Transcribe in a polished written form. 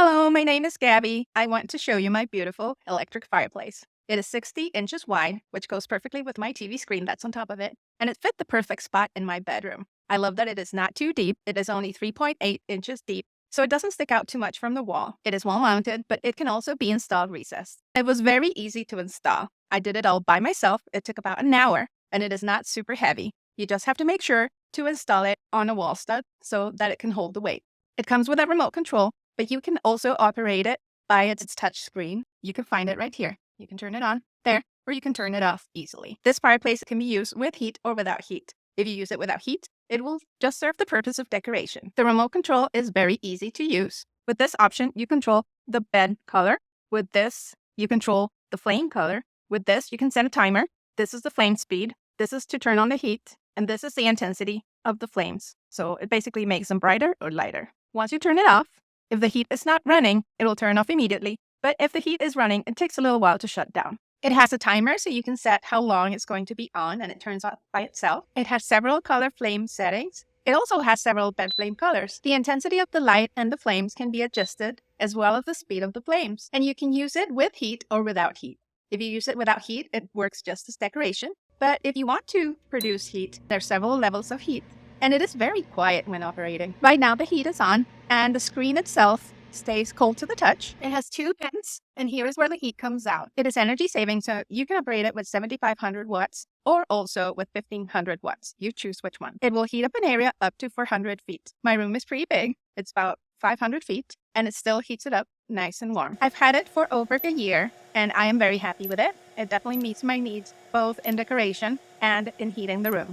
Hello, my name is Gabby. I want to show you my beautiful electric fireplace. It is 60 inches wide, which goes perfectly with my TV screen that's on top of it, and it fit the perfect spot in my bedroom. I love that it is not too deep. It is only 3.8 inches deep, so it doesn't stick out too much from the wall. It is wall mounted, but it can also be installed recessed. It was very easy to install. I did it all by myself. It took about an hour, and it is not super heavy. You just have to make sure to install it on a wall stud so that it can hold the weight. It comes with a remote control, but you can also operate it by its touch screen. You can find it right here. You can turn it on there, or you can turn it off easily. This fireplace can be used with heat or without heat. If you use it without heat, it will just serve the purpose of decoration. The remote control is very easy to use. With this option, you control the bed color. With this, you control the flame color. With this, you can set a timer. This is the flame speed. This is to turn on the heat. And this is the intensity of the flames. So it basically makes them brighter or lighter. Once you turn it off, if the heat is not running, it will turn off immediately. But if the heat is running, it takes a little while to shut down. It has a timer, so you can set how long it's going to be on, and it turns off by itself. It has several color flame settings. It also has several bed flame colors. The intensity of the light and the flames can be adjusted, as well as the speed of the flames. And you can use it with heat or without heat. If you use it without heat, it works just as decoration. But if you want to produce heat, there are several levels of heat. And it is very quiet when operating. Right now the heat is on, and the screen itself stays cold to the touch. It has two pins, and here is where the heat comes out. It is energy saving, so you can operate it with 7,500 watts or also with 1,500 watts. You choose which one. It will heat up an area up to 400 feet. My room is pretty big. It's about 500 feet, and it still heats it up nice and warm. I've had it for over a year, and I am very happy with it. It definitely meets my needs, both in decoration and in heating the room.